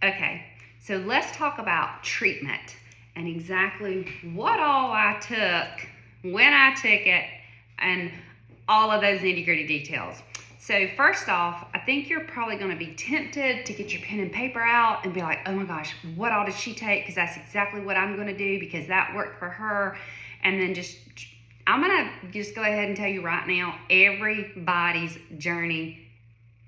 Okay, so let's talk about treatment and exactly what all I took, when I took it, and all of those nitty-gritty details. So first off, I think you're probably going to be tempted to get your pen and paper out and be like, oh my gosh, what all did she take? Because that's exactly what I'm going to do because that worked for her. And then I'm going to just go ahead and tell you right now, everybody's journey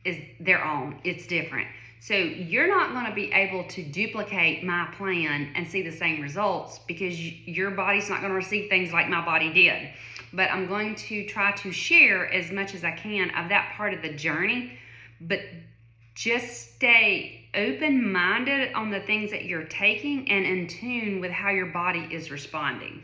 is their own. It's different. So you're not going to be able to duplicate my plan and see the same results because your body's not going to receive things like my body did. But I'm going to try to share as much as I can of that part of the journey, but just stay open-minded on the things that you're taking and in tune with how your body is responding.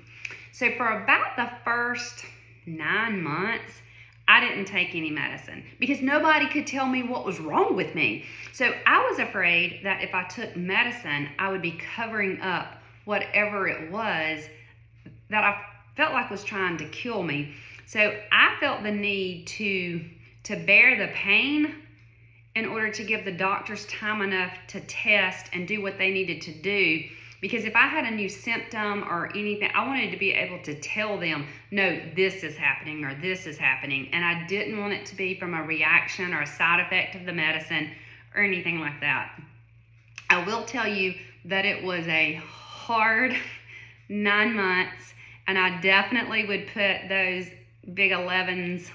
So for about the first 9 months, I didn't take any medicine because nobody could tell me what was wrong with me. So I was afraid that if I took medicine, I would be covering up whatever it was that I felt like was trying to kill me. So I felt the need to bear the pain in order to give the doctors time enough to test and do what they needed to do. Because if I had a new symptom or anything, I wanted to be able to tell them, no, this is happening or this is happening. And I didn't want it to be from a reaction or a side effect of the medicine or anything like that. I will tell you that it was a hard 9 months, and I definitely would put those big 11s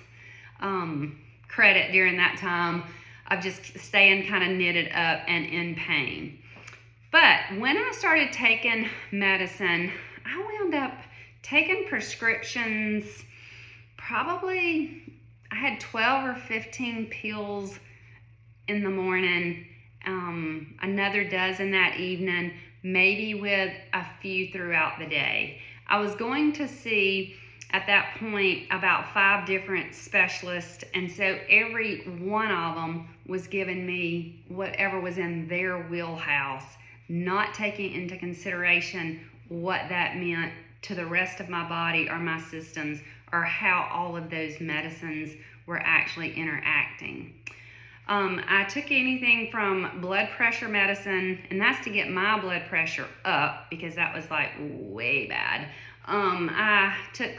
credit during that time of just staying kind of knitted up and in pain. But when I started taking medicine, I wound up taking prescriptions. Probably I had 12 or 15 pills in the morning, another dozen that evening, maybe with a few throughout the day. I was going to see at that point about 5 different specialists, and so every one of them was giving me whatever was in their wheelhouse, not taking into consideration what that meant to the rest of my body or my systems or how all of those medicines were actually interacting. I took anything from blood pressure medicine, and that's to get my blood pressure up because that was like way bad. I took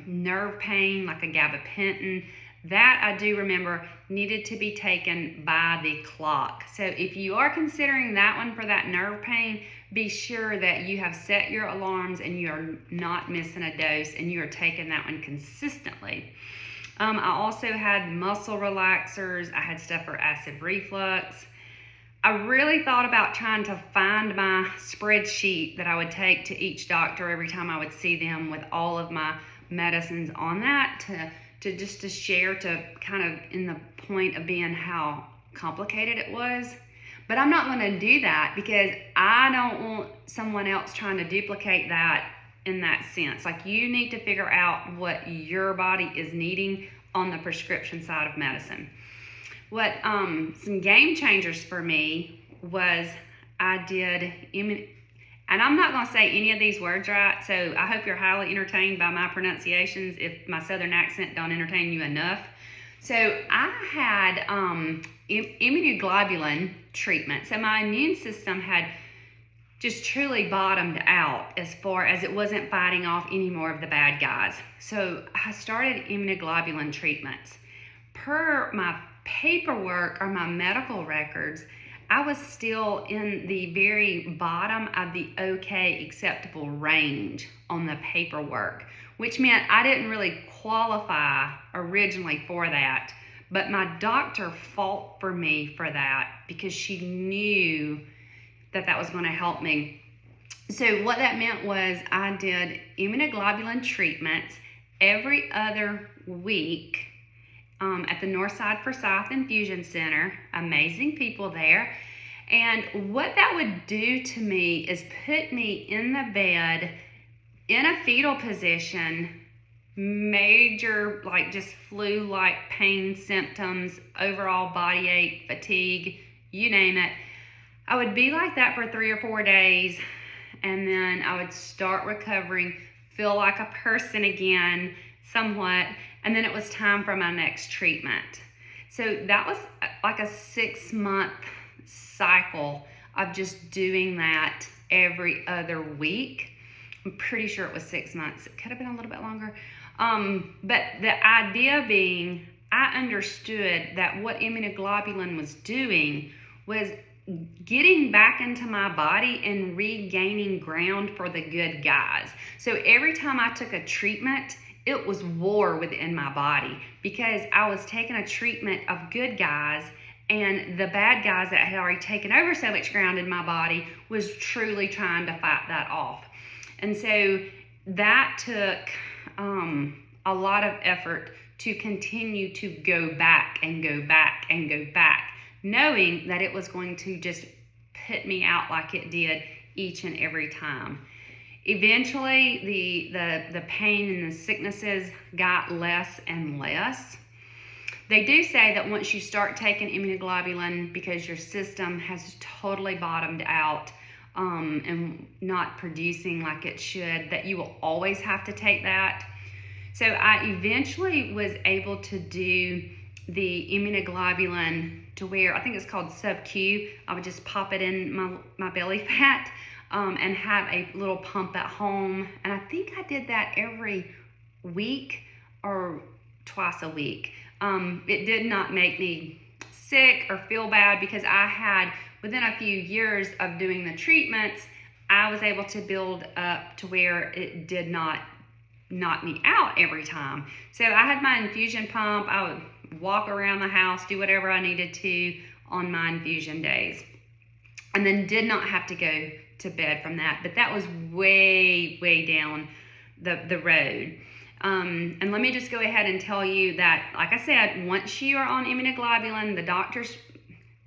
nerve pain, like a gabapentin. That I do remember needed to be taken by the clock. So if you are considering that one for that nerve pain, be sure that you have set your alarms and you are not missing a dose and you are taking that one consistently. I also had muscle relaxers. I had stuff for acid reflux. I really thought about trying to find my spreadsheet that I would take to each doctor every time I would see them with all of my medicines on that to share, to kind of in the point of being how complicated it was. But I'm not going to do that because I don't want someone else trying to duplicate that in that sense. Like, you need to figure out what your body is needing on the prescription side of medicine. What some game changers for me was I did, and I'm not going to say any of these words right, so I hope you're highly entertained by my pronunciations if my southern accent don't entertain you enough. So I had immunoglobulin treatment. So my immune system had just truly bottomed out as far as it wasn't fighting off any more of the bad guys. So I started immunoglobulin treatments. Per my paperwork or my medical records, I was still in the very bottom of the okay acceptable range on the paperwork, which meant I didn't really qualify originally for that. But my doctor fought for me for that because she knew that that was going to help me. So what that meant was I did immunoglobulin treatments every other week at the Northside Forsyth Infusion Center. Amazing people there. And what that would do to me is put me in the bed in a fetal position, major, like just flu-like pain symptoms, overall body ache, fatigue, you name it. I would be like that for 3 or 4 days, and then I would start recovering, feel like a person again, somewhat, and then it was time for my next treatment. So that was like a 6-month cycle of just doing that every other week. I'm pretty sure it was 6 months. It could have been a little bit longer. But the idea being, I understood that what immunoglobulin was doing was getting back into my body and regaining ground for the good guys. So every time I took a treatment, it was war within my body, because I was taking a treatment of good guys, and the bad guys that had already taken over so much ground in my body was truly trying to fight that off. And so that took a lot of effort to continue to go back and go back and go back, knowing that it was going to just put me out like it did each and every time. Eventually, the pain and the sicknesses got less and less. They do say that once you start taking immunoglobulin, because your system has totally bottomed out and not producing like it should, that you will always have to take that. So I eventually was able to do the immunoglobulin to where, I think it's called sub-Q. I would just pop it in my belly fat and have a little pump at home. And I think I did that every week or twice a week. It did not make me sick or feel bad, because I had, within a few years of doing the treatments, I was able to build up to where it did not knock me out every time. So I had my infusion pump. I would walk around the house, do whatever I needed to on my infusion days, and then did not have to go to bed from that. But that was way, way down the road. And let me just go ahead and tell you that, like I said, once you are on immunoglobulin, the doctors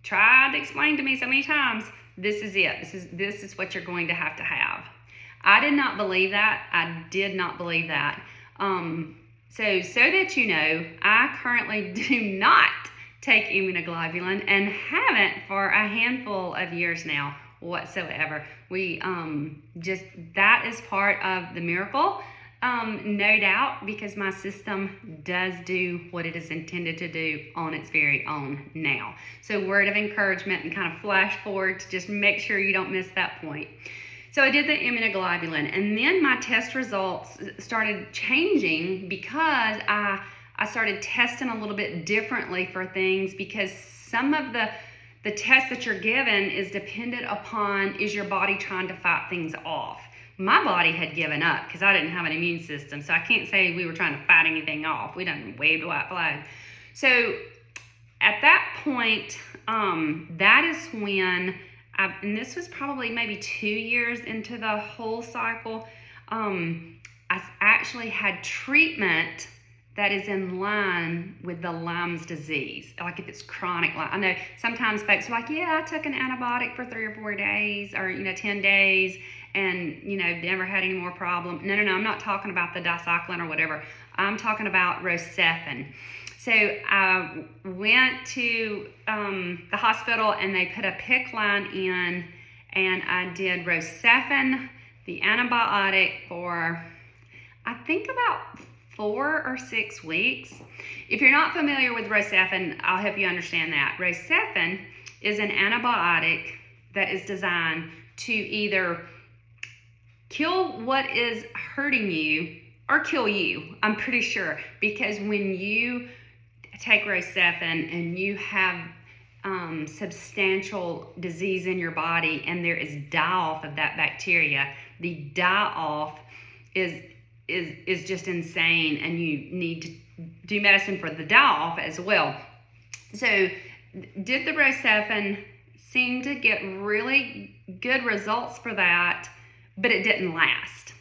tried to explain to me so many times, this is it. This is what you're going to have. I did not believe that. I did not believe that. So that you know, I currently do not take immunoglobulin and haven't for a handful of years now whatsoever. We that is part of the miracle. No doubt, because my system does do what it is intended to do on its very own now. So word of encouragement, and kind of flash forward to just make sure you don't miss that point. So I did the immunoglobulin, and then my test results started changing, because I started testing a little bit differently for things, because some of the tests that you're given is dependent upon, is your body trying to fight things off. My body had given up because I didn't have an immune system, so I can't say we were trying to fight anything off. We done waved a white flag. So at that point, that is when, and this was probably maybe 2 years into the whole cycle, I actually had treatment that is in line with the Lyme's disease. Like if it's chronic Lyme. I know sometimes folks are like, yeah, I took an antibiotic for 3 or 4 days, or 10 days, and never had any more problem. No, I'm not talking about the dicycline or whatever. I'm talking about Rocephin. So I went to the hospital, and they put a PICC line in, and I did Rocephin, the antibiotic, for I think about 4 or 6 weeks. If you're not familiar with Rocephin, I'll help you understand that. Rocephin is an antibiotic that is designed to either kill what is hurting you or kill you, I'm pretty sure, because when you take Rocephin and you have substantial disease in your body, and there is die-off of that bacteria, the die-off is just insane, and you need to do medicine for the die-off as well. So did the Rocephin, seemed to get really good results for that, but it didn't last.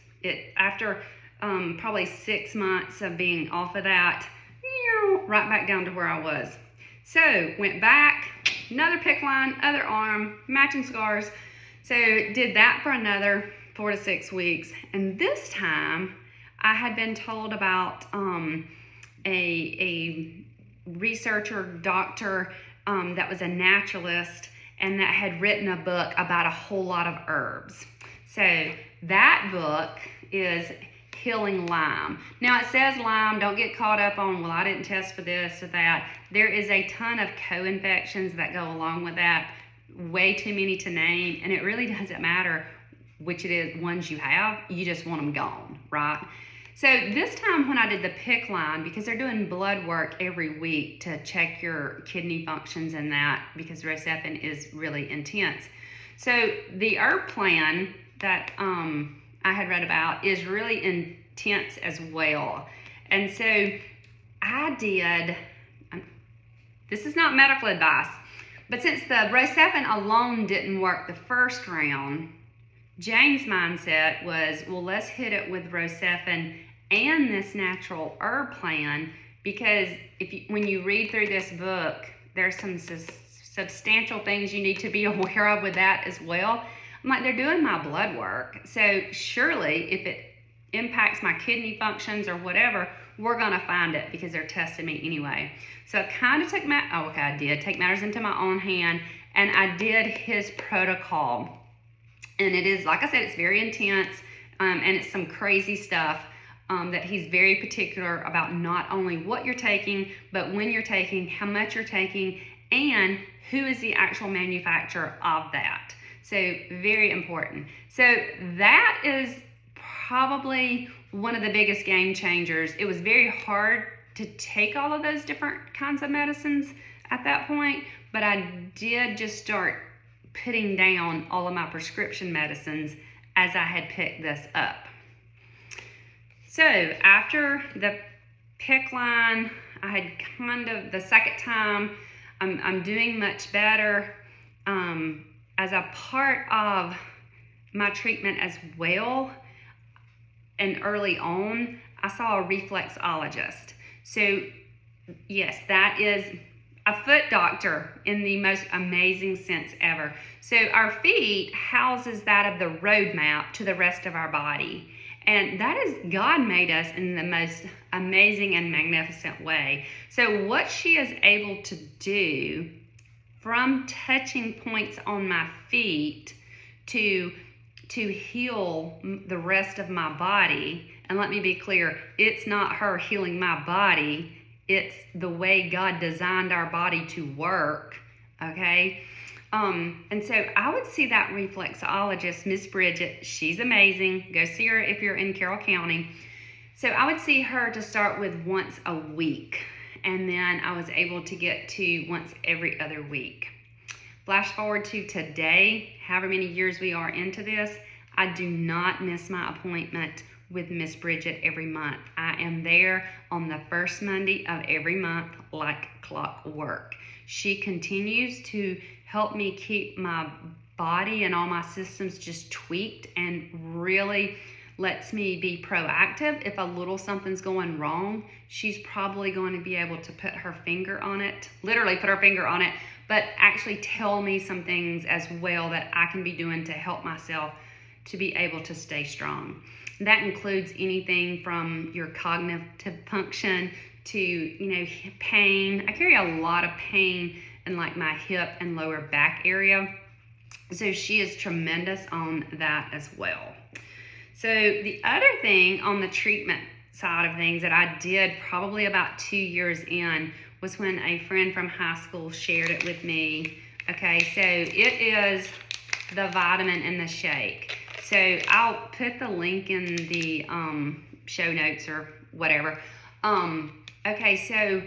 After probably 6 months of being off of that, right back down to where I was. So went back, another PICC line, other arm, matching scars. So did that for another 4 to 6 weeks. And this time I had been told about a researcher, doctor that was a naturalist, and that had written a book about a whole lot of herbs. So that book is Healing Lyme. Now it says Lyme, don't get caught up on, well, I didn't test for this or that. There is a ton of co-infections that go along with that. way too many to name, and it really doesn't matter which it is, ones you have, you just want them gone, right? So this time when I did the PICC line, because they're doing blood work every week to check your kidney functions and that, because Rocephin is really intense. So the herb plan that I had read about is really intense as well. And so I did, this is not medical advice, but since the Rocephin alone didn't work the first round, Jane's mindset was, well, let's hit it with Rocephin and this natural herb plan, because when you read through this book, there's some substantial things you need to be aware of with that as well. I'm like, they're doing my blood work, so surely if it impacts my kidney functions or whatever, we're gonna find it because they're testing me anyway. So I kind of took I did take matters into my own hand, and I did his protocol. And it is, like I said, it's very intense, and it's some crazy stuff that he's very particular about, not only what you're taking, but when you're taking, how much you're taking, and who is the actual manufacturer of that. So very important. So that is probably one of the biggest game changers. It was very hard to take all of those different kinds of medicines at that point, but I did just start putting down all of my prescription medicines as I had picked this up. So after the PICC line, I had kind of the second time, I'm doing much better. As a part of my treatment as well, and early on, I saw a reflexologist. So yes, that is a foot doctor in the most amazing sense ever. So our feet houses that of the roadmap to the rest of our body. And that is, God made us in the most amazing and magnificent way. So what she is able to do from touching points on my feet to heal the rest of my body, and let me be clear, it's not her healing my body, it's the way God designed our body to work, okay? And so I would see that reflexologist, Miss Bridget. She's amazing. Go see her if you're in Carroll County. So I would see her to start with once a week, and then I was able to get to once every other week. Flash forward to today, however many years we are into this, I do not miss my appointment with Miss Bridget every month. I am there on the first Monday of every month like clockwork. She continues to help me keep my body and all my systems just tweaked, and really lets me be proactive. If a little something's going wrong, she's probably going to be able to put her finger on it, literally put her finger on it, but actually tell me some things as well that I can be doing to help myself to be able to stay strong. That includes anything from your cognitive function to, pain. I carry a lot of pain in like my hip and lower back area. So she is tremendous on that as well. So the other thing on the treatment side of things that I did probably about 2 years in was when a friend from high school shared it with me. Okay, so it is the vitamin in the shake. So I'll put the link in the show notes or whatever. Okay, so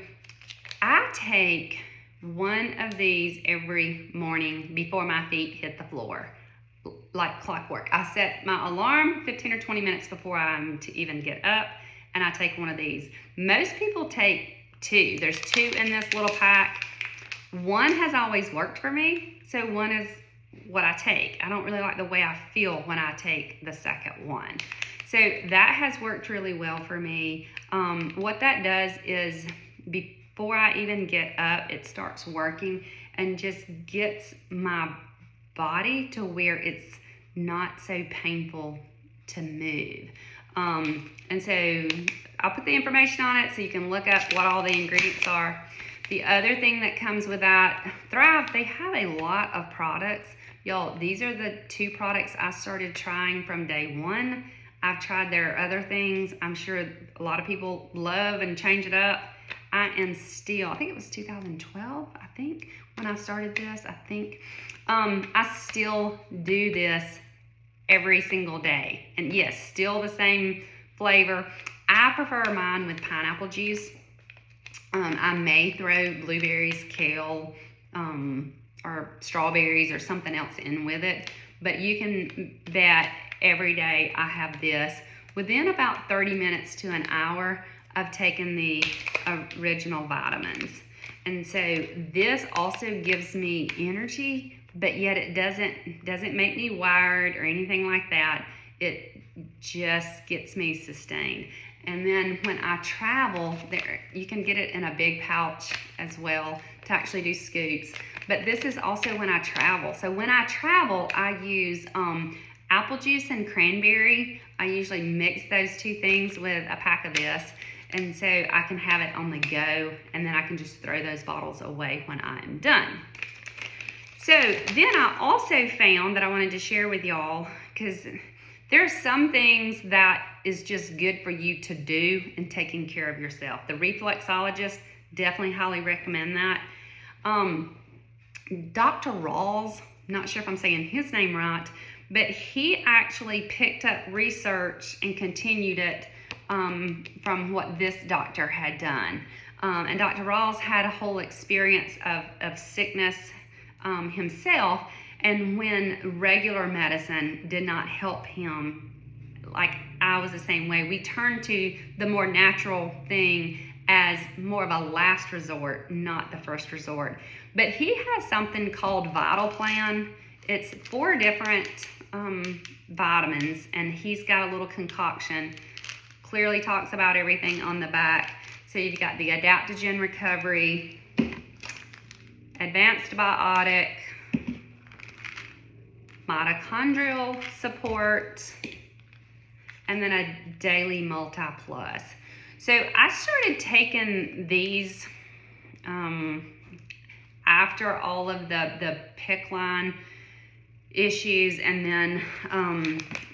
I take one of these every morning before my feet hit the floor, like clockwork. I set my alarm 15 or 20 minutes before I'm to even get up, and I take one of these. Most people take two. There's two in this little pack. One has always worked for me, so one is what I take. I don't really like the way I feel when I take the second one. So that has worked really well for me. What that does is before I even get up, it starts working and just gets my body to where it's not so painful to move. And so I'll put the information on it so you can look up what all the ingredients are. The other thing that comes with that, Thrive, they have a lot of products. Y'all, these are the two products I started trying from day one. I've tried their other things. I'm sure a lot of people love and change it up. I am still, I think it was 2012, when I started this, I think. I still do this every single day. And yes, still the same flavor. I prefer mine with pineapple juice. I may throw blueberries, kale, or strawberries or something else in with it. But you can bet every day I have this. Within about 30 minutes to an hour, I've taken the original vitamins. And so this also gives me energy, but yet it doesn't make me wired or anything like that. It just gets me sustained. And then when I travel, there you can get it in a big pouch as well to actually do scoops. But this is also when I travel. So when I travel, I use apple juice and cranberry. I usually mix those two things with a pack of this. And so I can have it on the go, and then I can just throw those bottles away when I am done. So then I also found that I wanted to share with y'all, because there's some things that is just good for you to do in taking care of yourself. The reflexologist, definitely highly recommend that. Dr. Rawls, not sure if I'm saying his name right, but he actually picked up research and continued it from what this doctor had done. And Dr. Rawls had a whole experience of sickness himself, and when regular medicine did not help him, like I was the same way, we turned to the more natural thing as more of a last resort, not the first resort. But he has something called Vital Plan. It's 4 different vitamins, and he's got a little concoction. Clearly talks about everything on the back. So you've got the adaptogen recovery, advanced biotic, mitochondrial support, and then a daily multi-plus. So I started taking these after all of the PICC line issues, and then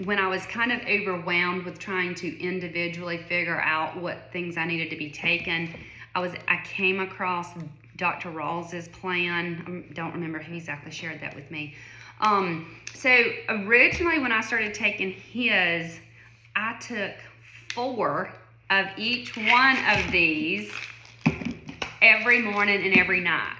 when I was kind of overwhelmed with trying to individually figure out what things I needed to be taken, I came across Dr. Rawls's plan. I don't remember who exactly shared that with me. So originally when I started taking his, I took 4 of each one of these every morning and every night.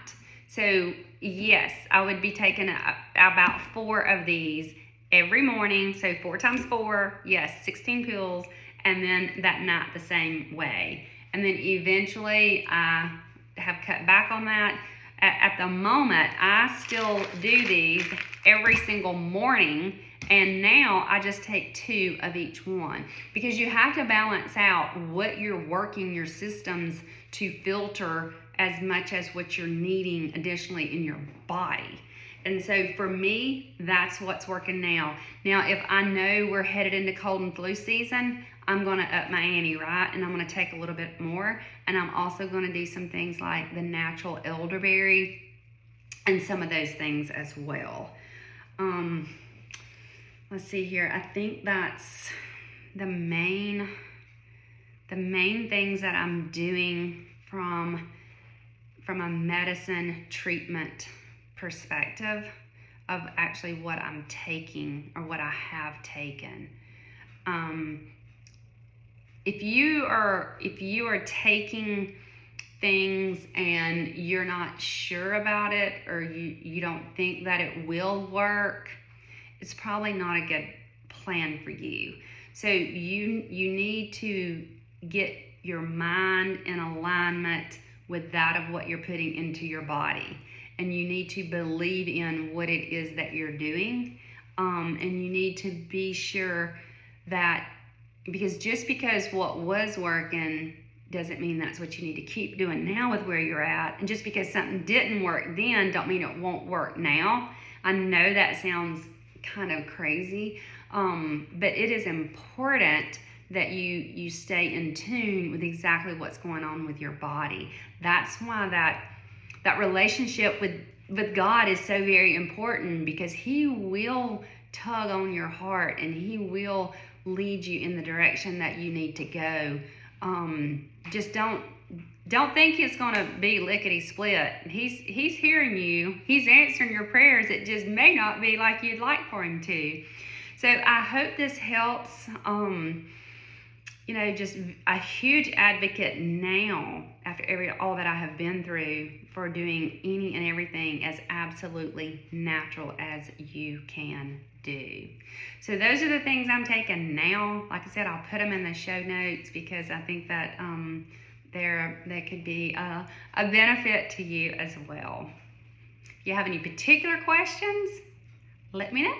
So yes, I would be taking about 4 of these every morning. So 4 times 4, yes, 16 pills. And then that night the same way. And then eventually I have cut back on that. At the moment, I still do these every single morning. And now I just take 2 of each one, because you have to balance out what you're working your systems to filter as much as what you're needing additionally in your body. And so for me, that's what's working now. Now, if I know we're headed into cold and flu season, I'm going to up my ante, right? And I'm going to take a little bit more. And I'm also going to do some things like the natural elderberry and some of those things as well. Let's see here. I think that's the main things that I'm doing from a medicine treatment perspective of actually what I'm taking or what I have taken. If you are taking things and you're not sure about it, or you don't think that it will work, it's probably not a good plan for you. So you need to get your mind in alignment with that of what you're putting into your body. And you need to believe in what it is that you're doing. And you need to be sure that, because just because what was working doesn't mean that's what you need to keep doing now with where you're at. And just because something didn't work then don't mean it won't work now. I know that sounds kind of crazy, but it is important that you stay in tune with exactly what's going on with your body. That's why that relationship with God is so very important, because He will tug on your heart and He will lead you in the direction that you need to go. Just don't don't think it's going to be lickety split. He's hearing you. He's answering your prayers. It just may not be like you'd like for him to. So I hope this helps. Just a huge advocate now after all that I have been through for doing any and everything as absolutely natural as you can do. So those are the things I'm taking now. Like I said, I'll put them in the show notes because I think that they could be a benefit to you as well. If you have any particular questions, let me know.